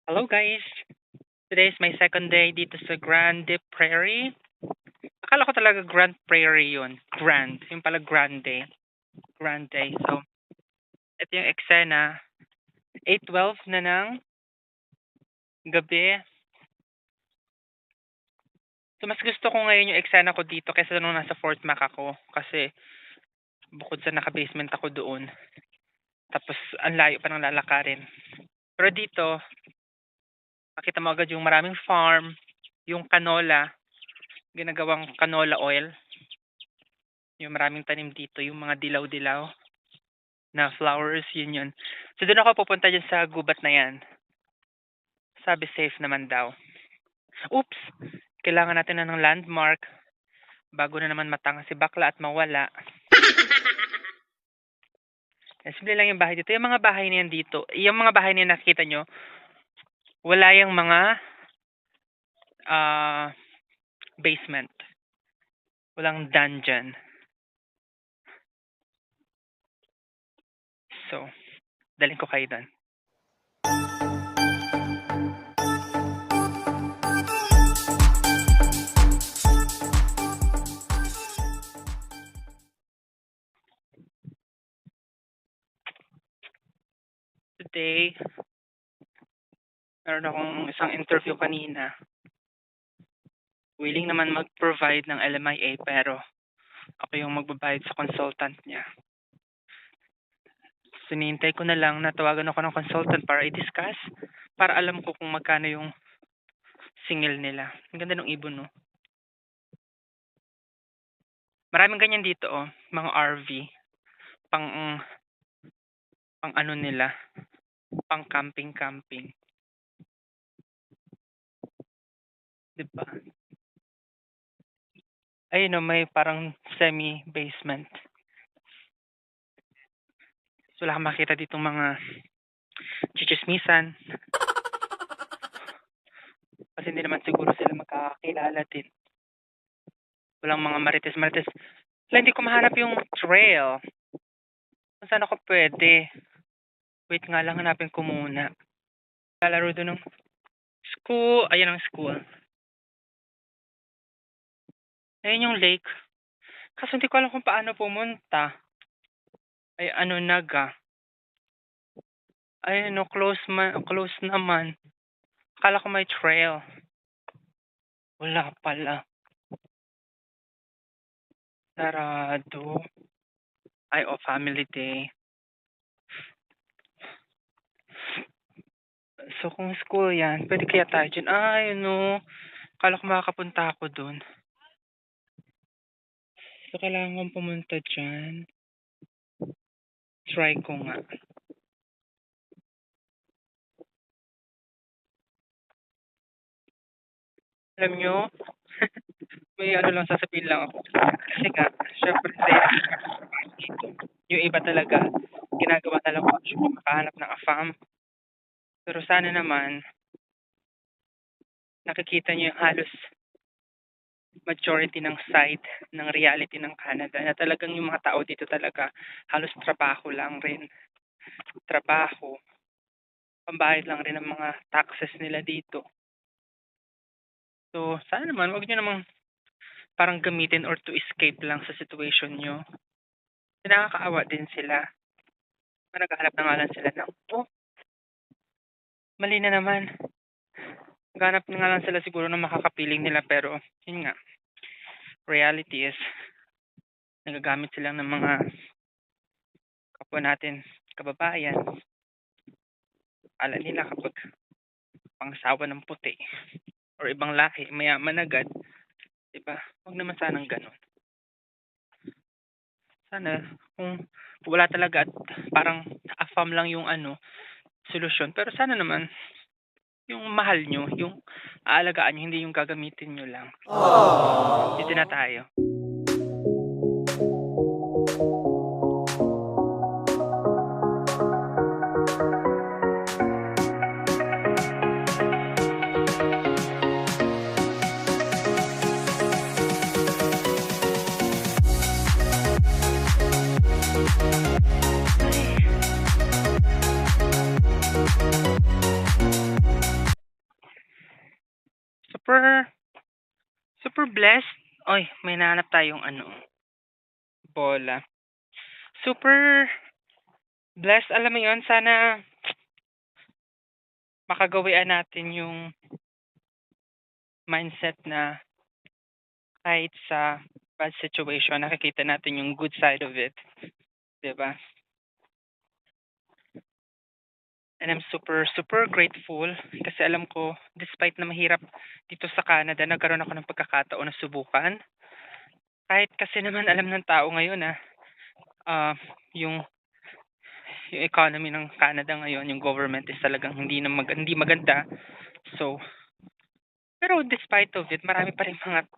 Hello guys! Today is my second day dito sa Grande Prairie. Akala ko talaga Grand Prairie yun. Grand. Yung pala Grande. Grande. So, ito yung eksena. 8:12 na ng gabi. So, mas gusto ko ngayon yung eksena ko dito kaysa nung nasa Fort Mac ako. Kasi, bukod sa naka-basement ako doon. Tapos, ang layo pa ng lalakarin. Pero dito, makita mo agad yung maraming farm, yung canola, ginagawang canola oil. Yung maraming tanim dito, yung mga dilaw-dilaw na flowers, yun. So, doon ako pupunta dyan sa gubat na yan. Sabi safe naman daw. Oops! Kailangan natin na ng landmark bago na naman matanga si bakla at mawala. Simple lang yung bahay dito. Yung mga bahay na yan dito, yung mga bahay na yan nakikita nyo, wala yung mga basement. Walang dungeon. So, dalhin ko kayo doon. Today, meron akong isang interview kanina. Willing naman mag-provide ng LMIA pero ako yung magbabayad sa consultant niya. Sinintay ko na lang na tawagan ako ng consultant para i-discuss, para alam ko kung magkano yung singil nila. Ang ganda ng ibon, no? Maraming ganyan dito, oh. Mga RV. Pang ano nila. Pang camping-camping. Diba? Ayun, no, may parang semi-basement. So, wala kang makita ditong mga chichismisan. Kasi hindi naman siguro sila magkakilala din. Walang mga marites-marites. Wala, hindi ko mahanap yung trail. Kung saan ako pwede. Wait nga lang, hanapin ko muna. Lalaro doon ng school. Ayan ang school. Ayun yung lake. Kaso hindi ko alam kung paano pumunta. Ay, ano naga. Ay, no, close naman. Akala ko may trail. Wala pala. Sarado. Ay, family day. So, kung school yan, pwede kaya tayo dyan. Ay, no. Akala ko makakapunta ako dun. So, kailangan kong pumunta dyan. Try ko nga. Alam nyo, may ano lang sasabihin lang ako. Kasi nga, syempre, yung iba talaga, ginagawa talaga ko yung makahanap ng AFAM. Pero sana naman, nakikita nyo yung halos majority ng side ng reality ng Canada na talagang yung mga tao dito talaga halos trabaho lang rin. Trabaho. Pambayad lang rin ng mga taxes nila dito. So, sana naman, wag nyo namang parang gamitin or to escape lang sa situation nyo. Nakakaawa din sila. Naghahanap na nga lang sila ng, mali na naman. Naghahanap na nga lang sila siguro ng makakapiling nila pero, yun nga, reality is, nagagamit sila ng mga kapwa natin, kababayan. Ala nila kapag pangsawa ng puti or ibang lahi, mayaman agad. Diba? Huwag naman sanang ganun. Sana, kung wala talaga at parang AFAM lang yung solusyon. Pero sana naman, yung mahal nyo, yung aalagaan nyo, hindi yung gagamitin nyo lang. Dito na tayo. super super blessed. Oy, may nahanap tayong ano, bola. Super blessed, alam mo 'yun, sana makagawian natin yung mindset na kahit sa bad situation nakikita natin yung good side of it, 'di ba? And I'm super, super grateful kasi alam ko despite na mahirap dito sa Canada, nagkaroon ako ng pagkakataon na subukan. Kahit kasi naman alam ng tao ngayon na ah, yung yung economy ng Canada ngayon, yung government is talagang hindi maganda. So, pero despite of it, marami pa rin mga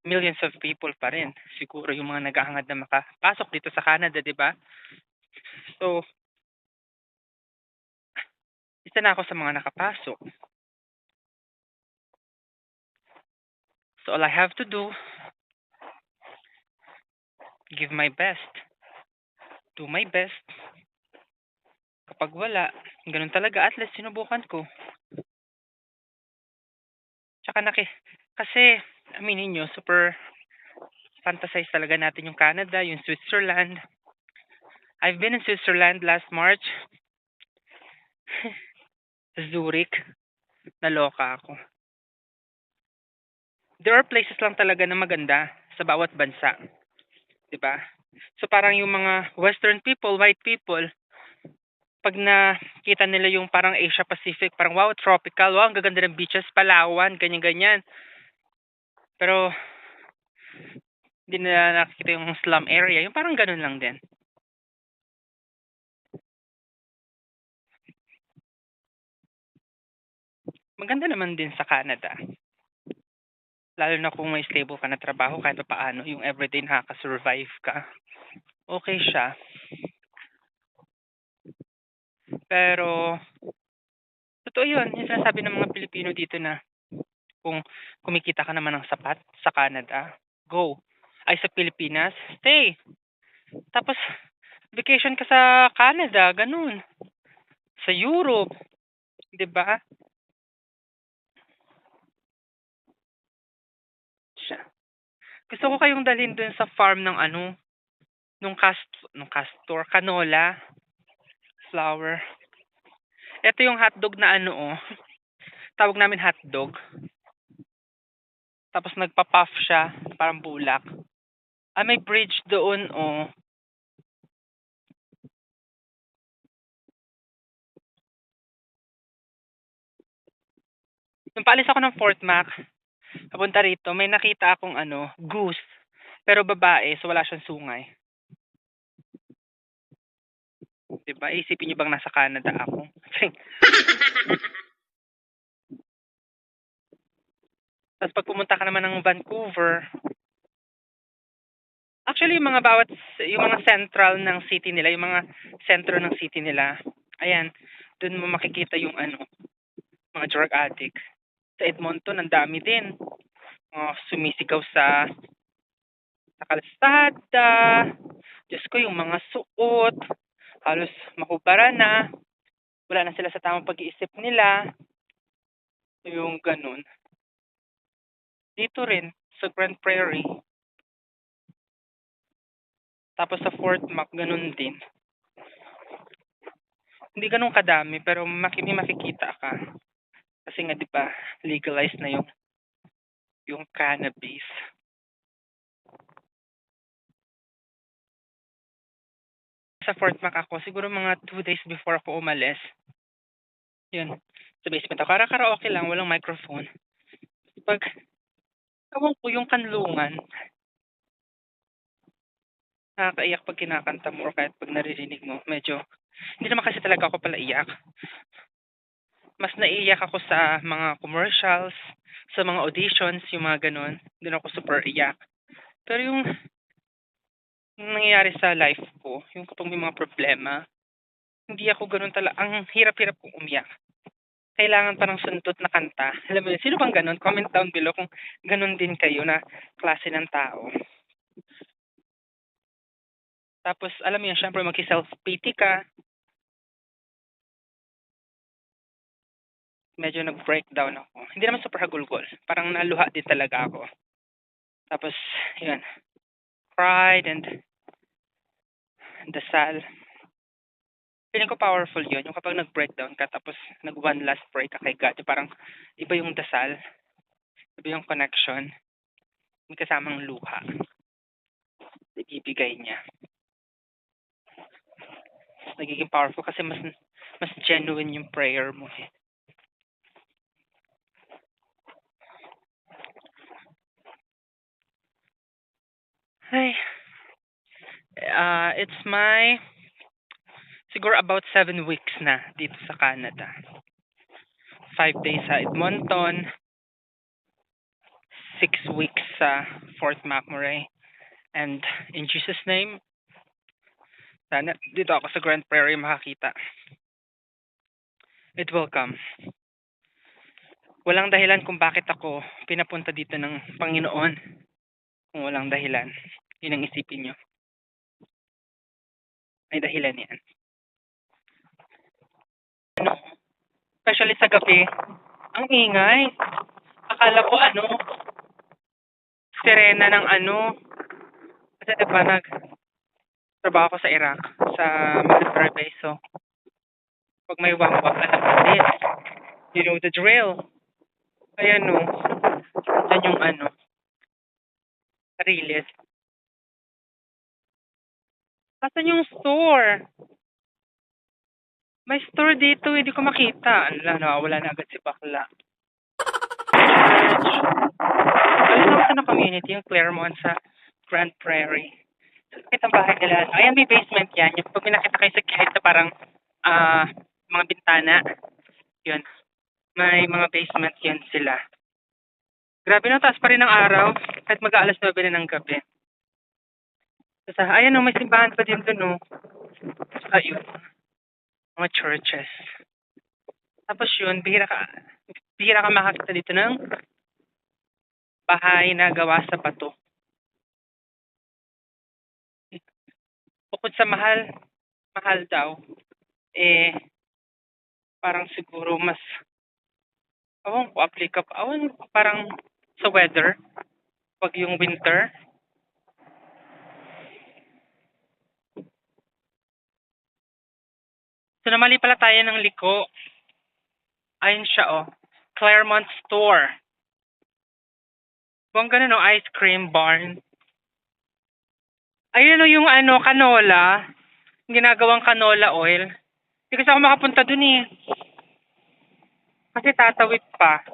millions of people pa rin. Siguro yung mga naghahangad na makapasok dito sa Canada, 'di ba? So, isa na ako sa mga nakapasok. So all I have to do, give my best, do my best. Kapag wala, ganun talaga, at least sinubukan ko. Tsaka kasi aminin niyo, super fantasize talaga natin yung Canada, yung Switzerland. I've been in Switzerland last March. Zurich, naloka ako. There are places lang talaga na maganda sa bawat bansa, 'di ba? So parang yung mga western people, white people, pag nakita nila yung parang Asia Pacific, parang wow, tropical, wow, ang gaganda ng beaches, Palawan, ganyan-ganyan. Pero hindi nila nakikita yung slum area, yung parang ganun lang din. Maganda naman din sa Canada. Lalo na kung may stable ka na trabaho kahit paano, yung everyday nakaka-survive ka. Okay siya. Pero, totoo yun, yung sinasabi ng mga Pilipino dito na kung kumikita ka naman ng sapat sa Canada, go. Ay sa Pilipinas, stay. Tapos, vacation ka sa Canada, ganun. Sa Europe, 'di ba? Siya. Gusto ko kayong dalhin dun sa farm ng ano, nung castor, canola, flower. Ito yung hotdog na ano, oh. Tawag namin hotdog. Tapos nagpa-puff siya, parang bulak. Ah, may bridge doon, oh. Nung paalis ako ng Fort Mac, papunta rito, may nakita akong ano, goose. Pero babae, so wala siyang sungay. Diba? Isipin niyo bang nasa Canada ako? Tapos pag pumunta ka naman ng Vancouver, actually yung mga central ng city nila, yung mga sentro ng city nila, ayan, doon mo makikita yung ano, mga drug addict. Sa Edmonton, ang dami din. Mga sumisigaw sa kalsada. Diyos ko, yung mga suot, halos mahubara na. Wala na sila sa tamang pag-iisip nila. Yung ganun. Dito rin, sa Grand Prairie. Tapos sa Fort Mac, ganun din. Hindi ganun kadami, pero may makikita ka. Kasi nga, di ba, legalized na yung cannabis. Sa Fort Mac ako, siguro mga 2 days before ako umalis. Yun, sa basement ako. Karaoke lang, walang microphone. Pag, ewan ko, yung kanlungan, nakakaiyak pag kinakanta mo or kahit pag naririnig mo. Medyo, hindi naman kasi talaga ako pala iyak. Mas naiiyak ako sa mga commercials, sa mga auditions, yung mga ganun. Doon ako super iyak. Pero yung nangyayari sa life ko, yung kapag may mga problema, hindi ako ganun talaga. Ang hirap-hirap kong umiyak. Kailangan pa ng suntot na kanta. Alam mo yun, sino bang ganun? Comment down below kung ganun din kayo na klase ng tao. Tapos, alam mo yun, syempre mag-self-pity ka. medyo nag-breakdown ako. Hindi naman super hagulgol. Parang naluha din talaga ako. Tapos, yun. Cried and dasal. Feeling ko powerful yun. Yung kapag nag-breakdown ka, tapos nag-one last pray ka kay God. Yung parang iba yung dasal. Iba yung connection. May kasamang luha. Ibibigay niya. Nagiging powerful kasi mas genuine yung prayer mo eh. Ay, it's my siguro about 7 weeks na dito sa Canada. 5 days sa Edmonton, 6 weeks sa Fort McMurray, and in Jesus' name, sana dito ako sa Grand Prairie makakita. It will come. Walang dahilan kung bakit ako pinapunta dito ng Panginoon. Kung walang dahilan, yun ang isipin nyo. May dahilan yan. Ano, especially sa gabi, ang ingay. Akala ko sirena ng kasi diba trabaho ko sa Iraq, sa military base, so pag may wangwang, alam natin. You know the drill. Kaya dyan yung Riles. Asan yung store? May store dito, hindi ko makita. Wala na agad si bakla. Alam ako sa community, yung Claremont sa Grand Prairie. Sakit ang bahay nila. Ayan, may basement yan. Yung pag pinakita kayo sa gilid na parang mga bintana, yun. May mga basement yun sila. Grabe taas pa rin ang araw. Kahit mag-aalas 9 na ng gabi. Tapos, ayan may simbahan pa din doon, ayun. Mga churches. Tapos yun, bihira ka makakita dito ng bahay na gawa sa bato. Bukod sa mahal daw, parang siguro mas, parang sa weather, pag yung winter, so namali pala tayo ng liko. Ayun siya Claremont Store. Buwang ganun ice cream barn. Ayun yung canola. Ginagawang canola oil. Hindi kasi ako makapunta dun eh. Kasi tatawid pa.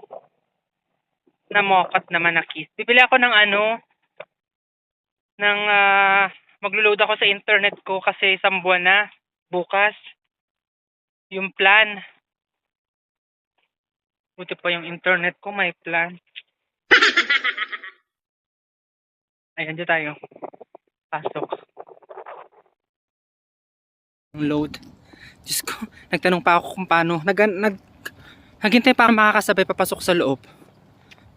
Na mokat na manakis. Bibili ako ng maglo-load ako sa internet ko kasi isang buwan na. Bukas. Yung plan. Buti pa yung internet ko may plan. Ayan dyan tayo. Pasok. Load. Diyos ko, nagtanong pa ako kung paano. Naghintay pa ako makakasabay papasok sa loob.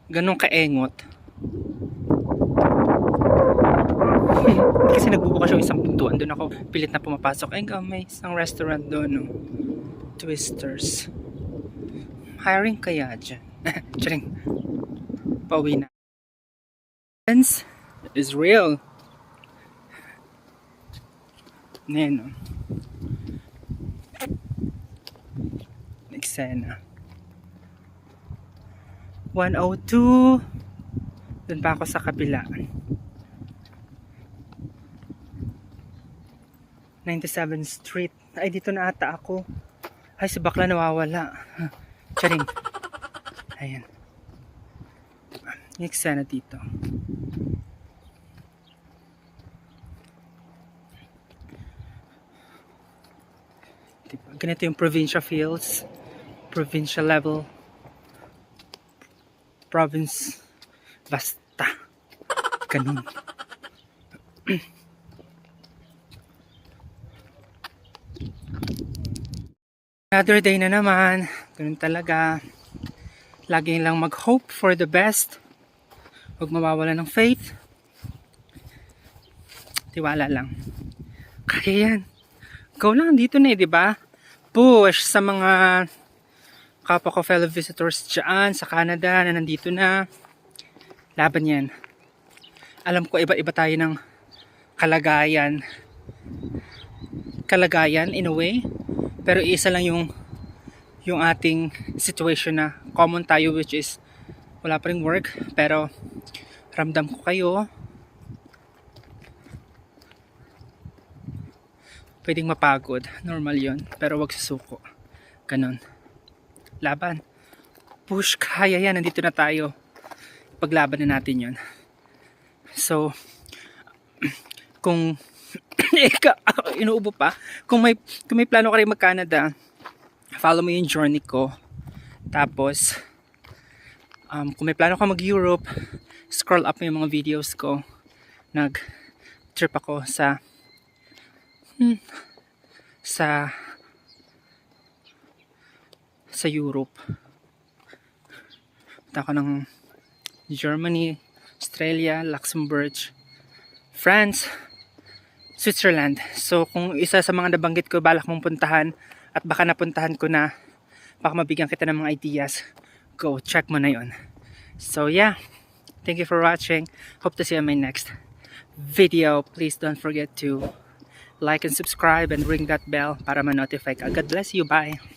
Ganong kaengot. Kasi nagbubukas yung isang pintuan. Doon ako pilit na pumapasok. Ay, may isang restaurant doon. Twisters. Hiring kaya dyan. Charing. Pauwi na. Is real. Neno. Eksena. 102. Doon pa ako sa kabila. 97th Street. Ay, dito na ata ako. Ay, si bakla nawawala. Charing. Ayan. Eksena dito. Diba? Ganito yung provincial feels. Provincial level. Province. Basta. Ganun. Another day na naman. Ganun talaga. Laging lang mag-hope for the best. Huwag mawawala ng faith. Tiwala lang. Kaya yan. Ikaw lang dito na di ba? Push sa mga kapwa ko fellow visitors dyan sa Canada na nandito na. Laban yan. Alam ko iba-iba tayo ng kalagayan. Kalagayan in a way. Pero isa lang yung ating situation na common tayo, which is wala pa ring work. Pero ramdam ko kayo. Pwedeng mapagod. Normal yon. Pero wag susuko. Ganon. Laban. Push. Kaya yan. Nandito na tayo. Paglaban na natin yon. So, kung inuubo pa, kung may plano ka rin mag-Canada, follow mo yung journey ko. Tapos, kung may plano ka mag-Europe, scroll up mo yung mga videos ko. Nag-trip ako sa Europe. Punta ako ng Germany, Australia, Luxembourg, France, Switzerland. So kung isa sa mga nabanggit ko balak mong puntahan at baka napuntahan ko na, baka mabigyan kita ng mga ideas, go check mo na yon. So yeah, thank you for watching. Hope to see you in my next video. Please don't forget to like and subscribe and ring that bell para ma-notify ka. God bless you. Bye.